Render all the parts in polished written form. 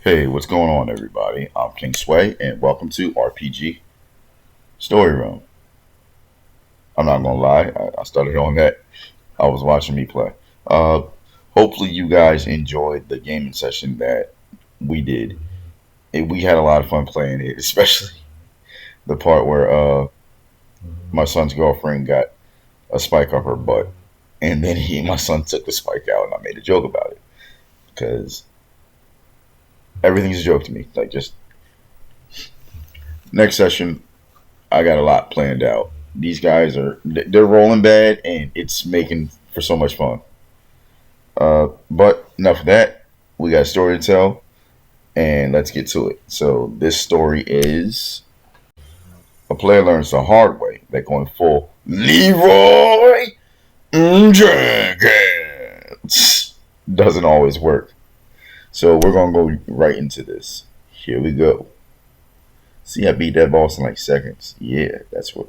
Hey, what's going on, everybody? I'm King Sway, and welcome to RPG Story Room. I'm not gonna lie, I started on that. I was watching me play. Uh, Hopefully, you guys enjoyed the gaming session that we did. We had a lot of fun playing it, especially the part where my son's girlfriend got a spike up her butt, and then my son took the spike out, and I made a joke about it because everything's a joke to me. Like, just next session, I got a lot planned out. These guys they're rolling bad, and it's making for so much fun. But enough of that. We got a story to tell, and let's get to it. So this story is a player learns the hard way that going full Leeroy Jenkins doesn't always work. So we're gonna go right into this. Here we go. See, I beat that boss in like seconds. Yeah, that's what.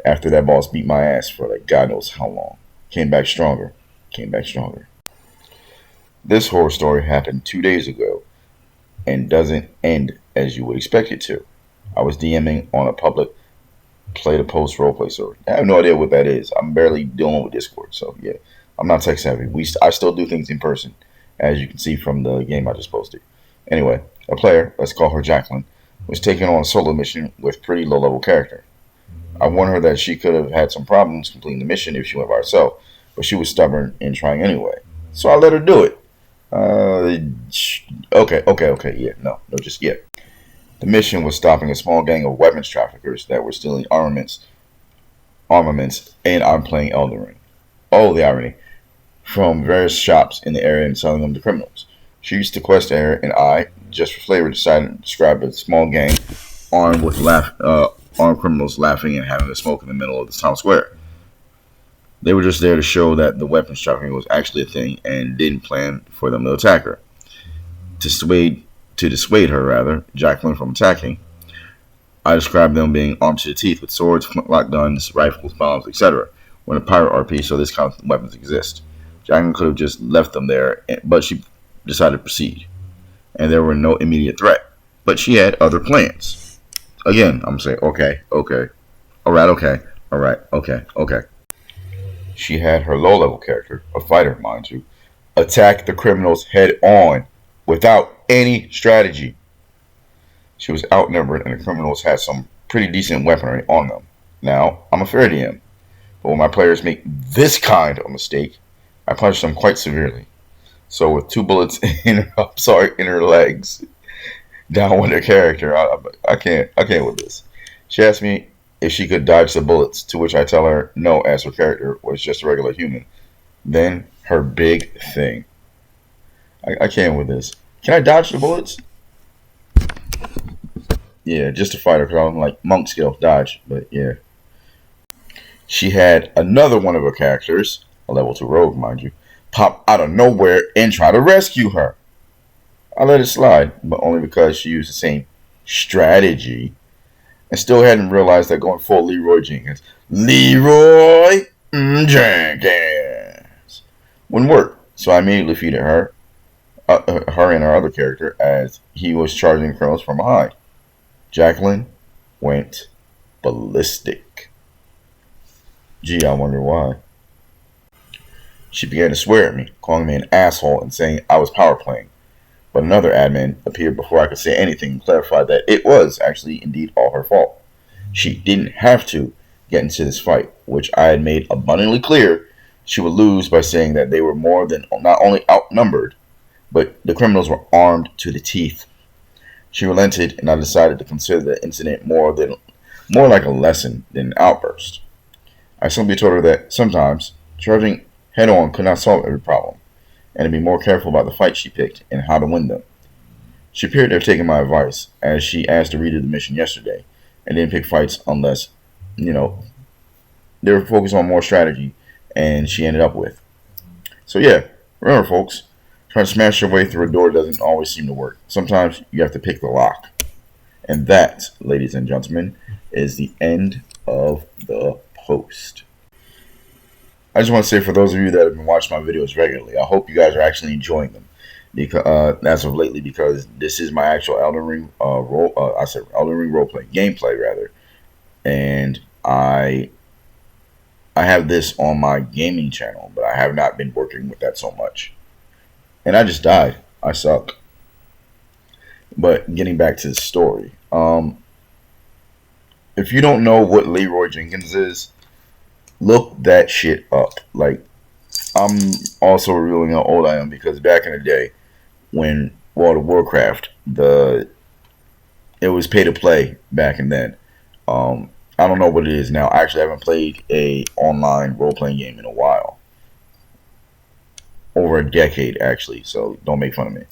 After that boss beat my ass for like God knows how long. Came back stronger. Came back stronger. This horror story happened 2 days ago and doesn't end as you would expect it to. I was DMing on a public play to post roleplay server. I have no idea what that is. I'm barely dealing with Discord, so yeah, I'm not tech savvy. I still do things in person, as you can see from the game I just posted. Anyway, a player, let's call her Jacqueline, was taking on a solo mission with pretty low level character. I warned her that she could have had some problems completing the mission if she went by herself, but she was stubborn in trying anyway. So I let her do it. Okay, yeah, no, just yeah. The mission was stopping a small gang of weapons traffickers that were stealing armaments, and I'm playing Elden Ring. Oh, the irony! From various shops in the area and selling them to criminals. She used to quest area, and I, just for flavor, decided to describe a small gang armed with armed criminals laughing and having a smoke in the middle of the town square. They were just there to show that the weapons trafficking was actually a thing and didn't plan for them to attack her. To dissuade her, rather, Jacqueline from attacking, I described them being armed to the teeth with swords, flintlock guns, rifles, bombs, etc. When a pirate RP, so this kind of weapons exist. Jacqueline could have just left them there, but she decided to proceed. And there were no immediate threat. But she had other plans. Again, I'm saying, okay. Alright, okay. She had her low-level character, a fighter, mind you, attack the criminals head-on without any strategy. She was outnumbered, and the criminals had some pretty decent weaponry on them. Now, I'm a fair DM, but when my players make this kind of mistake, I punish them quite severely. So with 2 bullets in her legs, down with her character, I can't with this. She asked me if she could dodge the bullets, to which I tell her no, as her character was just a regular human. Then her big thing. I can't with this. Can I dodge the bullets? Yeah, just a fighter, because I'm like monk skill, dodge, but yeah. She had another one of her characters, a level 2 rogue, mind you, pop out of nowhere and try to rescue her. I let it slide, but only because she used the same strategy and still hadn't realized that going full Leeroy Jenkins wouldn't work. So I immediately defeated her and her other character as he was charging criminals from behind. Jacqueline went ballistic. Gee, I wonder why. She began to swear at me, calling me an asshole and saying I was power playing. But another admin appeared before I could say anything and clarified that it was actually indeed all her fault. She didn't have to get into this fight, which I had made abundantly clear she would lose by saying that they were more than not only outnumbered, but the criminals were armed to the teeth. She relented, and I decided to consider the incident more like a lesson than an outburst. I simply told her that sometimes charging head-on could not solve every problem, and to be more careful about the fights she picked and how to win them. She appeared to have taken my advice, as she asked to redo the mission yesterday, and didn't pick fights unless, they were focused on more strategy, and she ended up with. So yeah, remember folks, trying to smash your way through a door doesn't always seem to work. Sometimes you have to pick the lock. And that, ladies and gentlemen, is the end of the post. I just want to say, for those of you that have been watching my videos regularly, I hope you guys are actually enjoying them. because as of lately, because this is my actual Elden Ring role. I said Elden Ring roleplay gameplay rather, and I have this on my gaming channel, but I have not been working with that so much. And I just died. I suck. But getting back to the story, if you don't know what Leeroy Jenkins is, look that shit up. Like, I'm also revealing how old I am because back in the day, when World of Warcraft, it was pay to play back in then. I don't know what it is now. I actually haven't played a online role playing game in a while, over a decade actually. So don't make fun of me.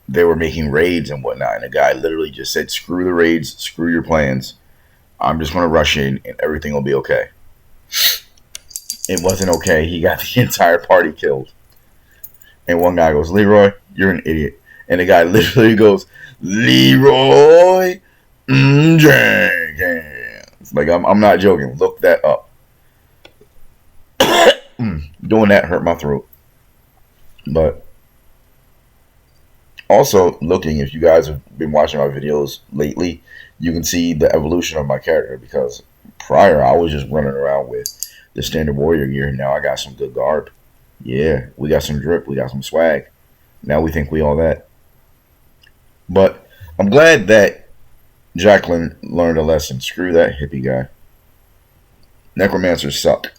They were making raids and whatnot, and the guy literally just said, "Screw the raids, screw your plans. I'm just gonna rush in, and everything will be okay." It wasn't okay. He got the entire party killed. And one guy goes, "Leeroy, you're an idiot." And the guy literally goes, "Leeroy Jenkins." Like, I'm not joking. Look that up. Doing that hurt my throat. But also looking, if you guys have been watching my videos lately, you can see the evolution of my character, because prior I was just running around with the standard warrior gear, and now I got some good garb. Yeah, we got some drip, we got some swag. Now we think we all that. But I'm glad that Jacqueline learned a lesson. Screw that hippie guy. Necromancers suck.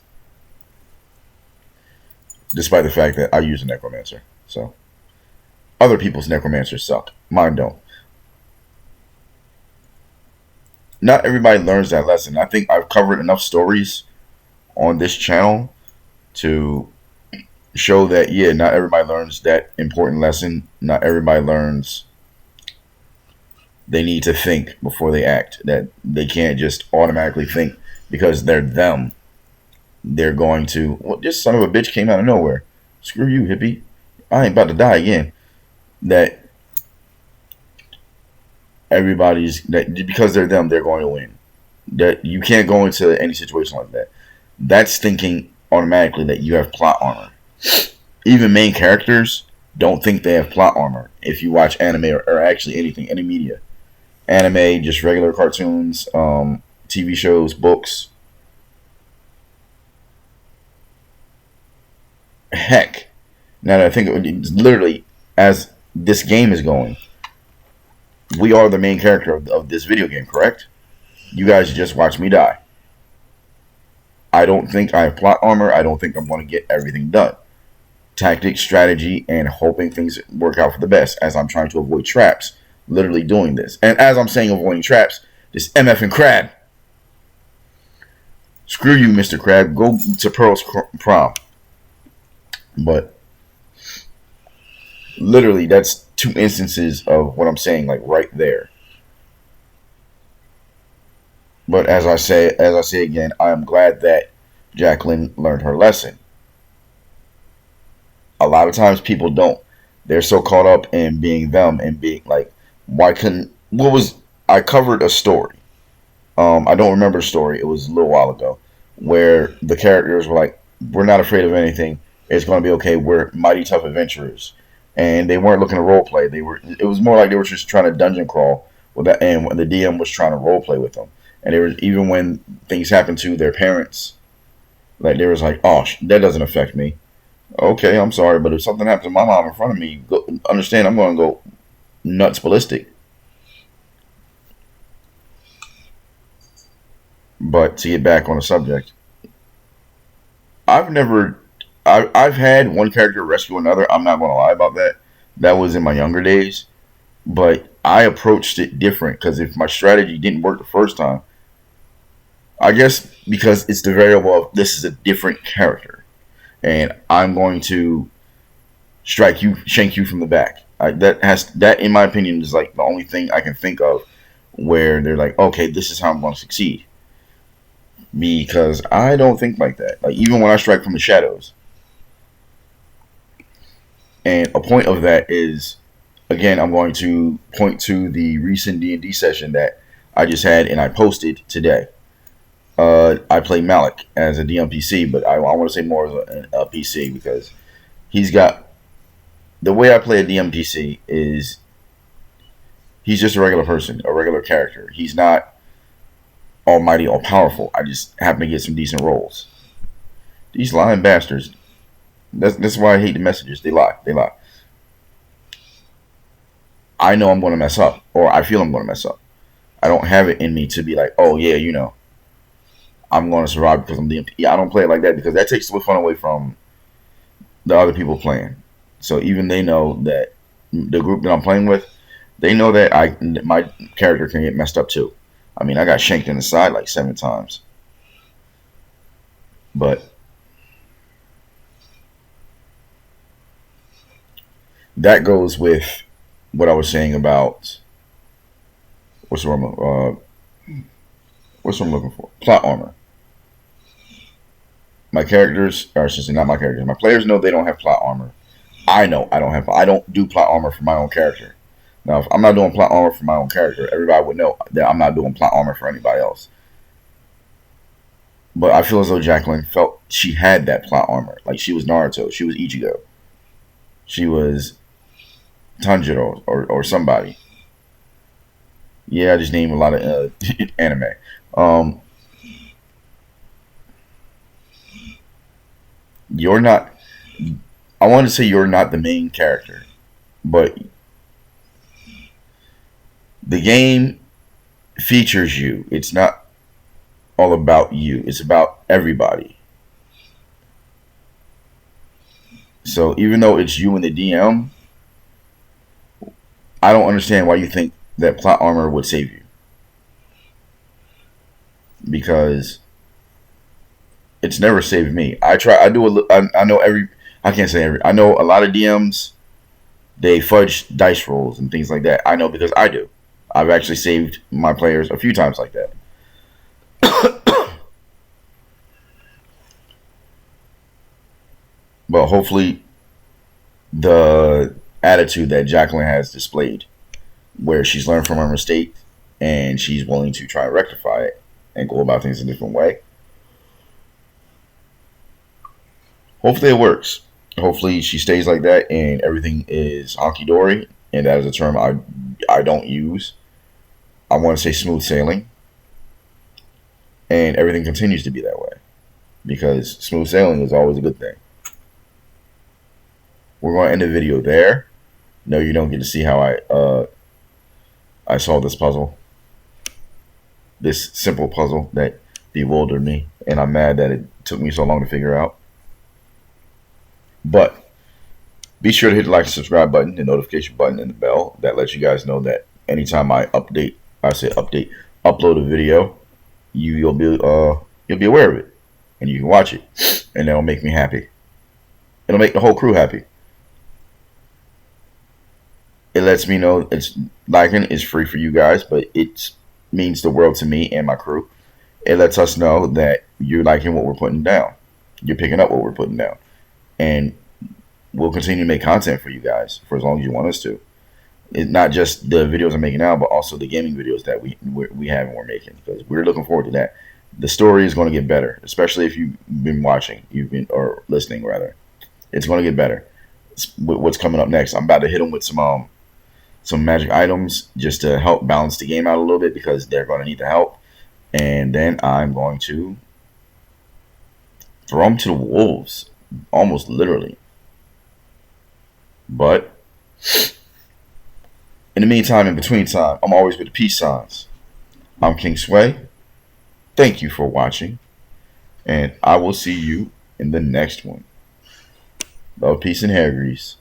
Despite the fact that I use a necromancer. So, other people's necromancers suck. Mine don't. Not everybody learns that lesson. I think I've covered enough stories on this channel to show that, yeah, not everybody learns that important lesson. Not everybody learns they need to think before they act. That they can't just automatically think because they're them. They're going to, well, this son of a bitch came out of nowhere. Screw you, hippie. I ain't about to die again. That everybody's, that because they're them, they're going to win. That you can't go into any situation like that. That's thinking automatically that you have plot armor. Even main characters don't think they have plot armor. If you watch anime or actually anything, any media. Anime, just regular cartoons, TV shows, books. Heck, now that I think of it, literally, as this game is going, we are the main character of this video game, correct? You guys just watch me die. I don't think I have plot armor. I don't think I'm going to get everything done. Tactics, strategy, and hoping things work out for the best as I'm trying to avoid traps. Literally doing this. And as I'm saying avoiding traps, this MF and Crab. Screw you, Mr. Crab. Go to Pearl's prom. But literally, that's two instances of what I'm saying, like right there. But as I say again, I am glad that Jacqueline learned her lesson. A lot of times people don't. They're so caught up in being them and being like, I covered a story. I don't remember the story. It was a little while ago where the characters were like, "We're not afraid of anything. It's going to be okay. We're mighty tough adventurers." And they weren't looking to role play. It was more like they were just trying to dungeon crawl with that, and the DM was trying to role play with them. And they were, even when things happened to their parents, like they was like, "Oh, that doesn't affect me." Okay, I'm sorry, but if something happens to my mom in front of me, understand I'm going to go nuts ballistic. But to get back on the subject, I've had one character rescue another. I'm not going to lie about that. That was in my younger days. But I approached it different because if my strategy didn't work the first time, I guess because it's the variable of this is a different character. And I'm going to shank you from the back. That, in my opinion, is like the only thing I can think of where they're like, okay, this is how I'm going to succeed. Because I don't think like that. Like, even when I strike from the shadows. And a point of that is, again, I'm going to point to the recent D&D session that I just had and I posted today. I play Malik as a DMPC, but I want to say more as a PC because he's got the way I play a DMPC is he's just a regular person, a regular character. He's not almighty or powerful. I just happen to get some decent rolls. These lying bastards. That's why I hate the messages. They lie. They lie. I know I'm going to mess up, or I feel I'm going to mess up. I don't have it in me to be like, oh yeah, I'm going to survive because I'm DMP. Yeah, I don't play it like that because that takes the fun away from the other people playing. So even they know that the group that I'm playing with, they know that my character can get messed up too. I mean, I got shanked in the side like 7 times. But that goes with what I was saying about what's the word? What's what I'm looking for? Plot armor. My characters, or I should say not my characters, my players know they don't have plot armor. I know I don't do plot armor for my own character. Now, if I'm not doing plot armor for my own character, everybody would know that I'm not doing plot armor for anybody else. But I feel as though Jacqueline felt she had that plot armor. Like she was Naruto, she was Ichigo, she was Tanjiro, or somebody. Yeah, I just named a lot of anime. Um, you're not. I want to say you're not the main character, but the game features you. It's not all about you. It's about everybody. So even though it's you and the DM, I don't understand why you think that plot armor would save you. Because it's never saved me. I try. I do. I know every. I can't say every. I know a lot of DMs. They fudge dice rolls and things like that. I know because I do. I've actually saved my players a few times like that. But hopefully, the attitude that Jacqueline has displayed, where she's learned from her mistake and she's willing to try and rectify it and go about things a different way. Hopefully it works. Hopefully she stays like that and everything is honky dory. And that is a term I don't use. I want to say smooth sailing. And everything continues to be that way. Because smooth sailing is always a good thing. We're going to end the video there. No, you don't get to see how I solved this puzzle. This simple puzzle that bewildered me. And I'm mad that it took me so long to figure out. But be sure to hit the like and subscribe button, the notification button, and the bell. That lets you guys know that anytime I upload a video, you'll be aware of it. And you can watch it. And that'll make me happy. It'll make the whole crew happy. It lets me know liking is free for you guys, but it means the world to me and my crew. It lets us know that you're liking what we're putting down. You're picking up what we're putting down. And we'll continue to make content for you guys for as long as you want us to. It's not just the videos I'm making now, but also the gaming videos that we have and we're making, because we're looking forward to that. The story is going to get better, especially if you've been watching, or listening rather. It's going to get better. What's coming up next? I'm about to hit them with some magic items just to help balance the game out a little bit because they're going to need the help. And then I'm going to throw them to the wolves, almost literally. But in the meantime, in between time, I'm always with the peace signs. I'm King Sway. Thank you for watching. And I will see you in the next one. Love, peace, and hair grease.